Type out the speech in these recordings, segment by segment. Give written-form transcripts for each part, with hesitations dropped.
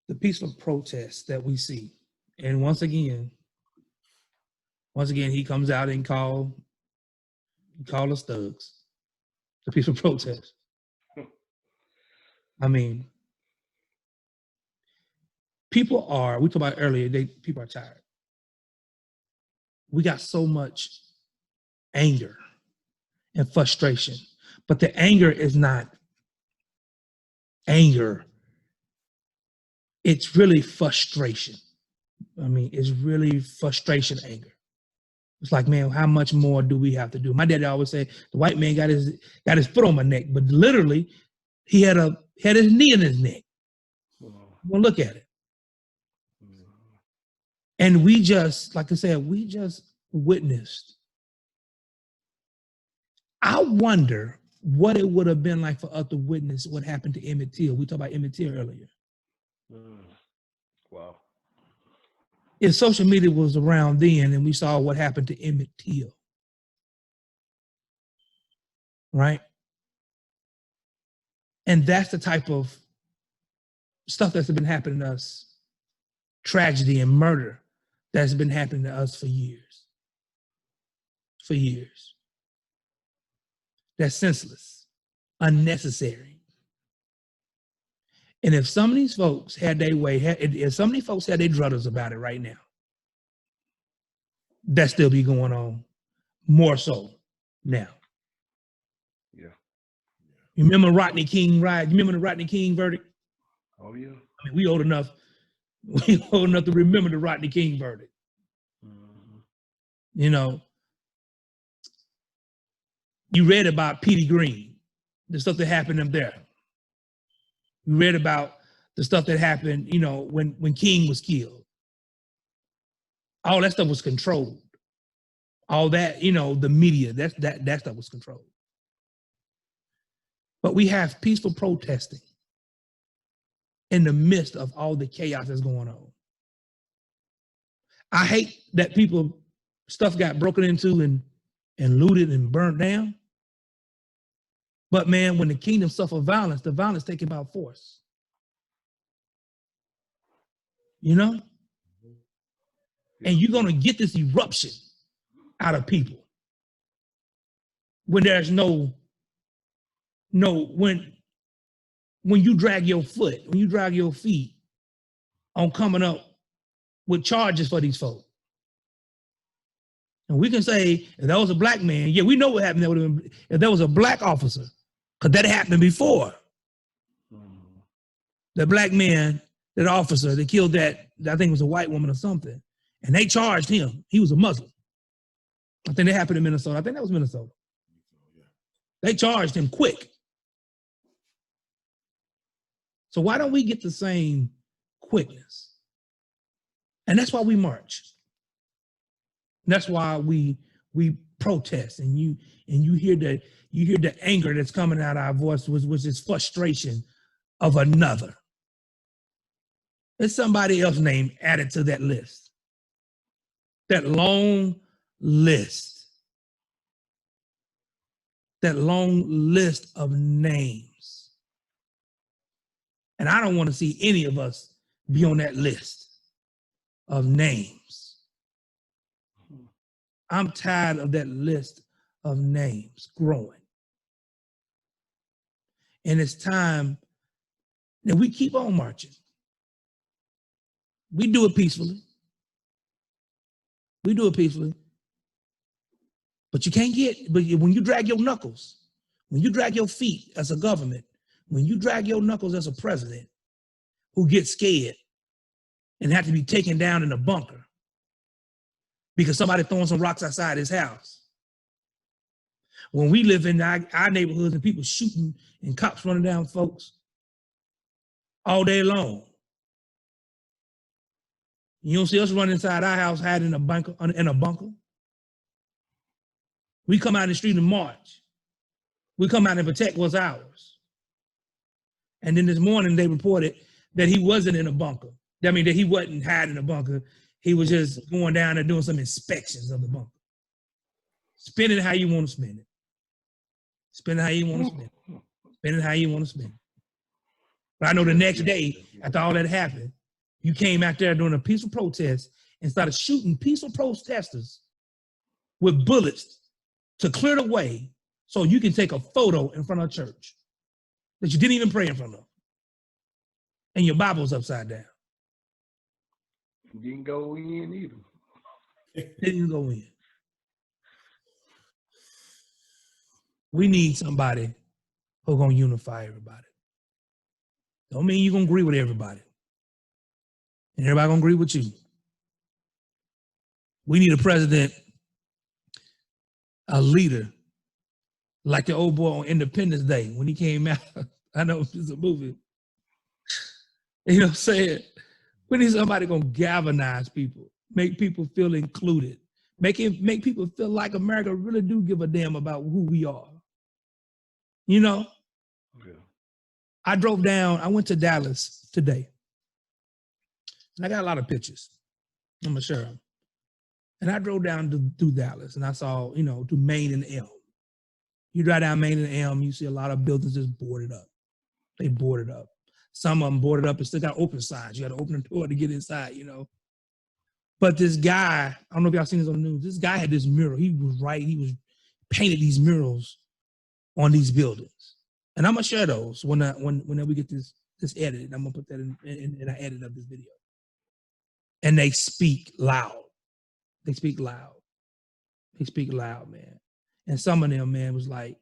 the peaceful protests that we see. And once again, he comes out and call us thugs. The peaceful protest. I mean, people are, we talked about earlier, people are tired. We got so much anger and frustration, but the anger is not anger. It's really frustration. I mean, it's really frustration, anger. It's like, man, how much more do we have to do? My daddy always said the white man got his foot on my neck, but literally, he had his knee in his neck. Well, look at it. And we just, like I said, we just witnessed. I wonder what it would have been like for us to witness what happened to Emmett Till. We talked about Emmett Till earlier. Wow. If social media was around then and we saw what happened to Emmett Till, right? And that's the type of stuff that's been happening to us, tragedy and murder that's been happening to us for years. For years. That's senseless, unnecessary. And if some of these folks had their way, if some of these folks had their druthers about it right now, that still be going on more so now. Yeah. You remember Rodney King riot? You remember the Rodney King verdict? Oh, yeah. I mean, we old enough to remember the Rodney King verdict. Mm-hmm. You know, you read about Petey Green, the stuff that happened up there. You read about the stuff that happened, you know, when King was killed. All that stuff was controlled. All that, you know, the media, that stuff was controlled. But we have peaceful protesting in the midst of all the chaos that's going on. I hate that stuff got broken into and looted and burnt down. But man, when the kingdom suffer violence, the violence taken by force. You know? And you're going to get this eruption out of people when there's when you drag your feet on coming up with charges for these folks. And we can say, if that was a black man, yeah, we know what happened if there was a black officer, because that happened before. The black man, that officer that killed that, I think it was a white woman or something, and they charged him. He was a Muslim. I think that happened in Minnesota. I think that was Minnesota. They charged him quick. So why don't we get the same quickness? And that's why we march. That's why we protest, and you hear the anger that's coming out of our voice, which is frustration of another. There's somebody else's name added to that list. That long list. That long list of names. And I don't want to see any of us be on that list of names. I'm tired of that list of names growing. And it's time that we keep on marching. We do it peacefully. We do it peacefully. But you can't when you drag your knuckles, when you drag your feet as a government, when you drag your knuckles as a president who gets scared and have to be taken down in a bunker because somebody throwing some rocks outside his house. When we live in our neighborhoods and people shooting and cops running down folks all day long. You don't see us running inside our house hiding in a bunker. We come out in the street and march. We come out and protect what's ours. And then this morning they reported that he wasn't in a bunker. I mean, that he wasn't hiding in a bunker. He was just going down and doing some inspections of the bunker. Spend it how you want to spend it. Spend it how you want to spend it. Spend it how you want to spend it. But I know the next day, after all that happened, you came out there during a peaceful protest and started shooting peaceful protesters with bullets to clear the way so you can take a photo in front of a church that you didn't even pray in front of. And your Bible's upside down. Didn't go in either. Didn't go in. We need somebody who's going to unify everybody. Don't mean you're going to agree with everybody. And everybody going to agree with you. We need a president, a leader, like the old boy on Independence Day when he came out. I know it's a movie. You know what I'm saying? We need somebody going to galvanize people, make people feel included, make people feel like America really do give a damn about who we are. You know? Yeah. I went to Dallas today. And I got a lot of pictures. I'm going to share them. And I drove down through Dallas and I saw, to Main and Elm. You drive down Main and Elm, you see a lot of buildings just boarded up. They boarded up. Some of them boarded up and still got open signs. You got to open the door to get inside, But this guy, I don't know if y'all seen this on the news, this guy had this mural. He was painted these murals on these buildings. And I'm going to share those when we get this edited. I'm going to put that in I edit of this video. And they speak loud. They speak loud. They speak loud, man. And some of them, man, was like,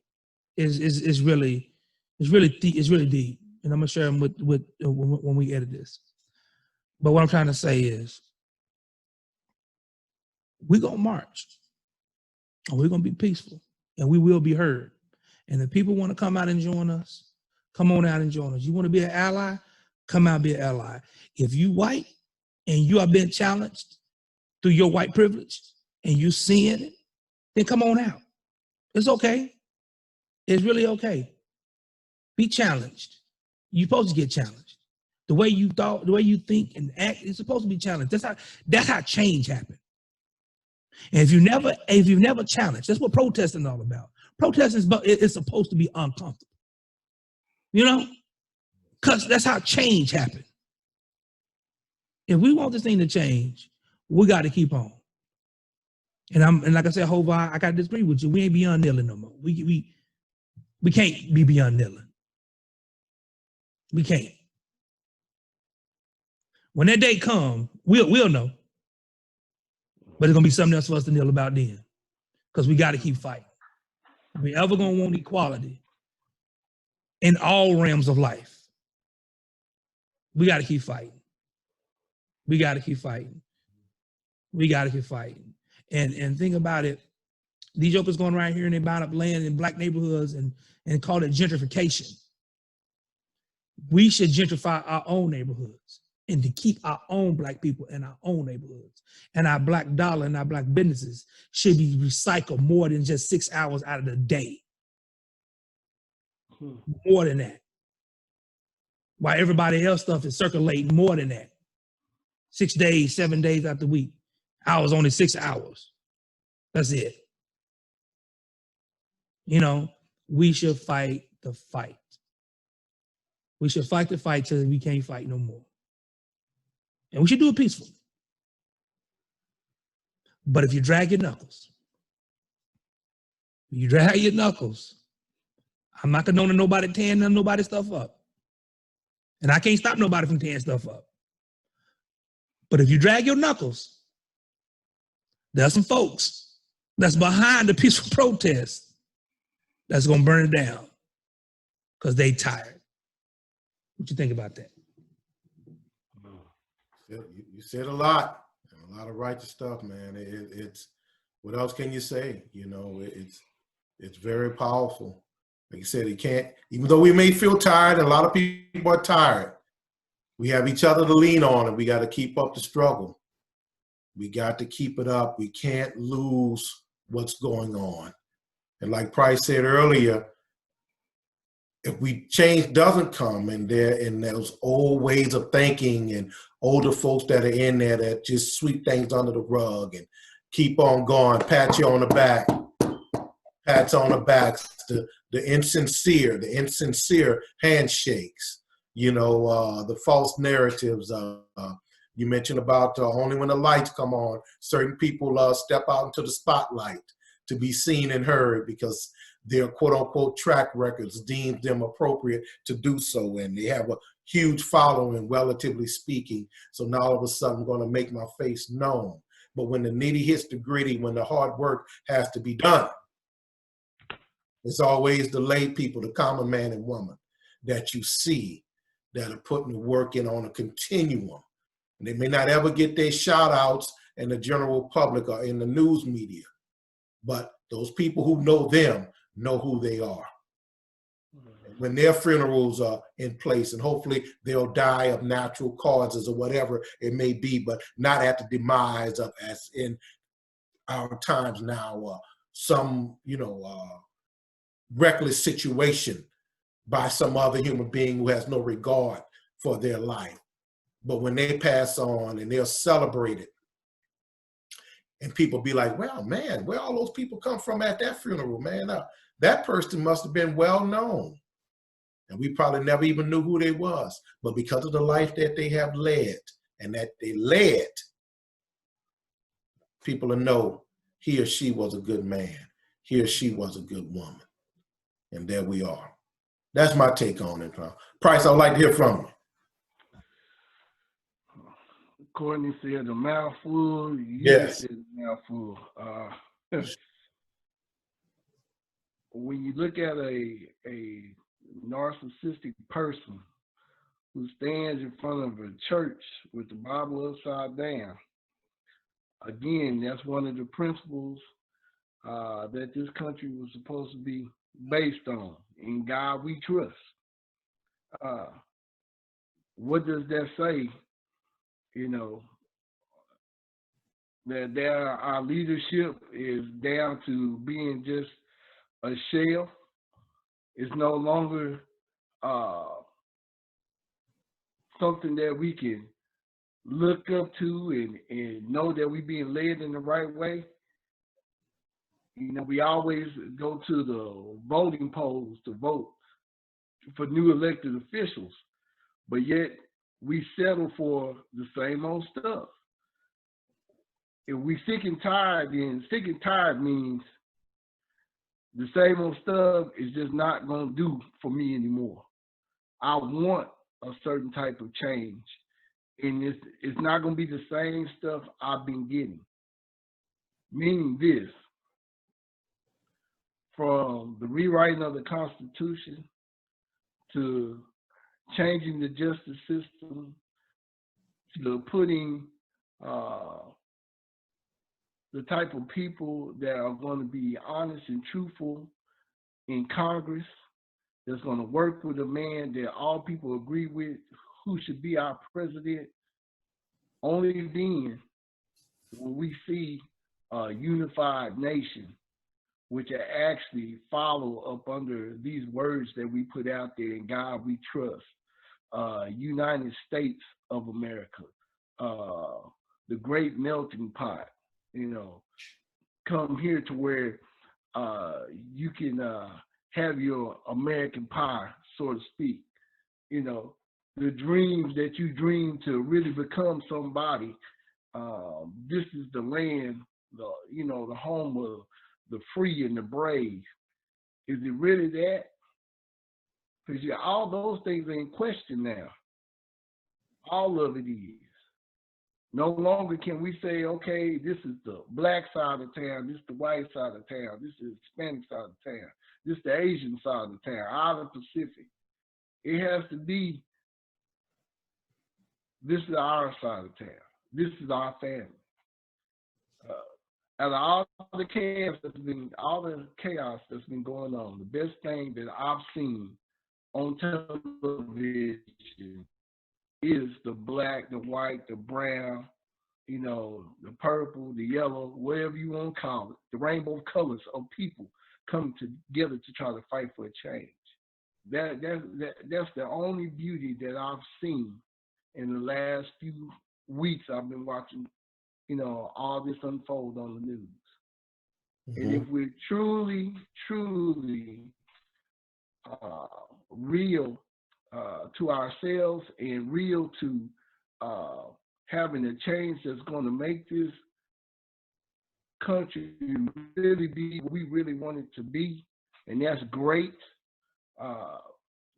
it's really deep. And I'm gonna share them with when we edit this. But what I'm trying to say is, we're gonna march, and we're gonna be peaceful, and we will be heard. And if people want to come out and join us, come on out and join us. You want to be an ally? Come out and be an ally. If you white and you are being challenged through your white privilege and you seeing it, then come on out. It's okay. It's really okay. Be challenged. You're supposed to get challenged. The way you thought, the way you think and act, it's supposed to be challenged. That's how change happened. And if you've never challenged, that's what protesting is all about. Protesting is supposed to be uncomfortable. Because that's how change happened. If we want this thing to change, we got to keep on. And like I said, Hova, I got to disagree with you. We ain't beyond kneeling no more. We can't be beyond kneeling. We can't. When that day comes, we'll know. But it's gonna be something else for us to kneel about then. Because we got to keep fighting. If we ever gonna want equality in all realms of life, we got to keep fighting. We got to keep fighting. We got to keep fighting. And think about it. These jokers going around here and they buying up land in black neighborhoods and call it gentrification. We should gentrify our own neighborhoods and to keep our own black people in our own neighborhoods. And our black dollar and our black businesses should be recycled more than just 6 hours out of the day. More than that. While everybody else stuff is circulating more than that. 6 days, 7 days out the week. Ours only 6 hours. That's it. We should fight the fight. We should fight the fight till we can't fight no more. And we should do it peacefully. But if you drag your knuckles, I'm not condoning nobody tearing nobody's stuff up. And I can't stop nobody from tearing stuff up. But if you drag your knuckles, there's some folks that's behind the peaceful protest that's going to burn it down because they tired. What you think about that? You said a lot of righteous stuff, man. It's what else can you say? It's very powerful. Like you said, even though we may feel tired, and a lot of people are tired, we have each other to lean on, and we got to keep up the struggle. We got to keep it up. We can't lose what's going on. And like Price said earlier, if change doesn't come and those old ways of thinking and older folks that are in there that just sweep things under the rug and keep on going, pat you on the back, pats on the backs, the insincere handshakes, the false narratives. You mentioned about only when the lights come on, certain people step out into the spotlight to be seen and heard because their quote unquote track records deemed them appropriate to do so. And they have a huge following, relatively speaking. So now all of a sudden I'm going to make my face known. But when the nitty hits the gritty, when the hard work has to be done, it's always the lay people, the common man and woman that you see that are putting the work in on a continuum. And they may not ever get their shout outs in the general public or in the news media, but those people who know them know who they are. When their funerals are in place, and hopefully they'll die of natural causes or whatever it may be, but not at the demise of, as in our times now, some, reckless situation by some other human being who has no regard for their life. But when they pass on and they're celebrated, and people be like, well, man, where all those people come from at that funeral, man? That person must have been well known. And we probably never even knew who they was. But because of the life that they have led and that they led, people will know he or she was a good man. He or she was a good woman. And there we are. That's my take on it. Price, I'd like to hear from you. Courtney said a mouthful. Yes. Said a mouthful. When you look at a narcissistic person who stands in front of a church with the Bible upside down, again, that's one of the principles that this country was supposed to be based on. In God we trust. What does that say? That our leadership is down to being just a shell. It's no longer something that we can look up to and know that we're being led in the right way. We always go to the voting polls to vote for new elected officials, but yet we settle for the same old stuff. If we sick and tired, then sick and tired means the same old stuff is just not going to do for me anymore. I want a certain type of change, and it's not going to be the same stuff I've been getting. Meaning this, from the rewriting of the Constitution to changing the justice system to putting the type of people that are going to be honest and truthful in Congress, that's going to work with a man that all people agree with, who should be our president. Only then will we see a unified nation, which actually follow up under these words that we put out there, in God we trust. United States of America, the great melting pot, come here to where you can have your American pie, so to speak. The dreams that you dream to really become somebody. This is the land, the home of the free and the brave. Is it really that? Because all those things are in question now. All of it is. No longer can we say, okay, this is the black side of town, this is the white side of town, this is the Hispanic side of town, this is the Asian side of town, Island Pacific. It has to be, this is our side of town. This is our family. Out of all the chaos that's been going on, the best thing that I've seen on television is the black, the white, the brown, the purple, the yellow, whatever you want to call it, the rainbow colors of people coming together to try to fight for a change. That's the only beauty that I've seen in the last few weeks. I've been watching, all this unfold on the news. Mm-hmm. And if we're truly, truly real to ourselves and real to having a change that's going to make this country really be what we really want it to be, and that's great,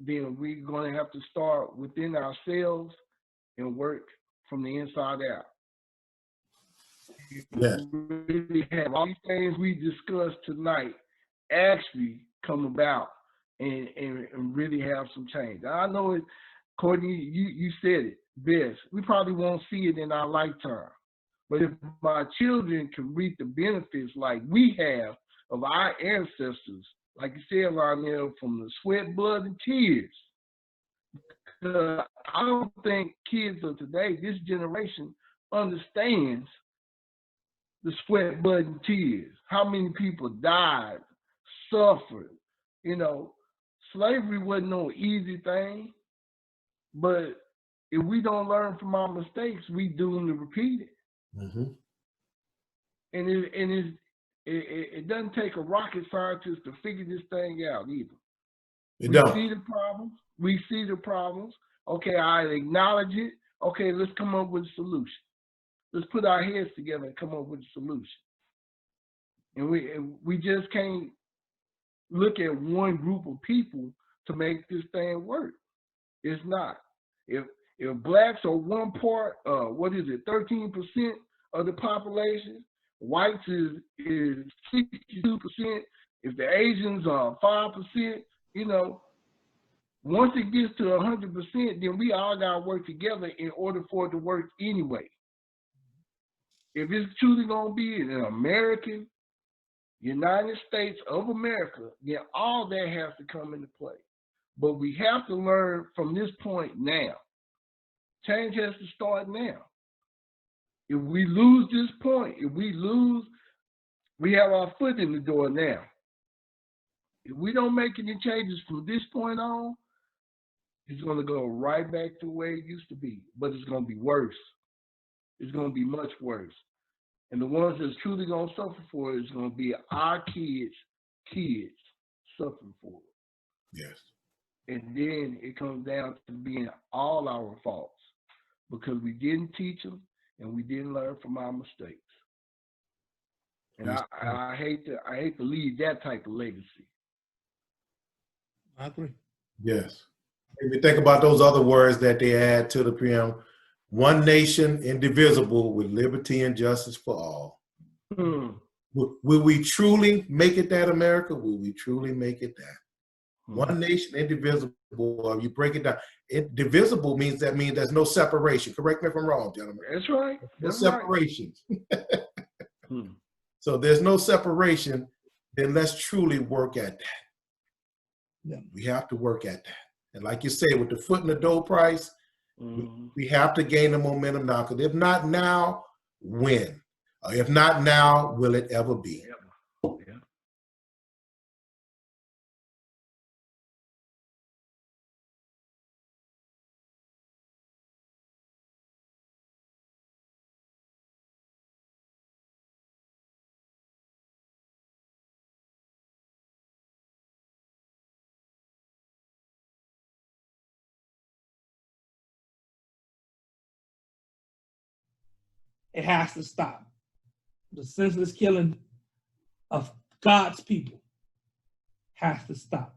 then we're going to have to start within ourselves and work from the inside out. Yes. Really have all these things we discussed tonight actually come about and really have some change. I know it, Courtney, you said it best. We probably won't see it in our lifetime. But if my children can reap the benefits like we have of our ancestors, like you said, Lionell, from the sweat, blood, and tears, I don't think kids of today, this generation, understands the sweat, blood, and tears. How many people died, suffered. You know, slavery wasn't no easy thing, but if we don't learn from our mistakes, we doomed to repeat it. Mm-hmm. And it doesn't take a rocket scientist to figure this thing out either. We see the problems. We see the problems. Okay, I acknowledge it. Okay, let's come up with a solution. Let's put our heads together and come up with a solution. And we just can't look at one group of people to make this thing work. It's not. If blacks are one part, 13% of the population, whites is 62%. If the Asians are 5%, you know, once it gets to 100%, then we all got to work together in order for it to work anyway. If it's truly going to be an American, United States of America, then all that has to come into play. But we have to learn from this point now. Change has to start now. If we lose this point, we have our foot in the door now. If we don't make any changes from this point on, it's going to go right back to where it used to be. But it's going to be worse. It's going to be much worse. And the ones that's truly going to suffer for it is going to be our kids suffering for it. Yes. And then it comes down to being all our faults because we didn't teach them and we didn't learn from our mistakes. And I hate to leave that type of legacy. I agree. Yes. If you think about those other words that they add to the preamble, one nation indivisible with liberty and justice for all. Will we truly make it that, America? Will we truly make it that? One nation indivisible, you break it down. Indivisible means there's no separation. Correct me if I'm wrong, gentlemen. That's right. There's no separation. So there's no separation, then let's truly work at that. Yeah. We have to work at that. And like you say, with the foot in the door price, we have to gain the momentum now. Because if not now, when? Or if not now, will it ever be? Yeah. It has to stop. The senseless killing of God's people has to stop.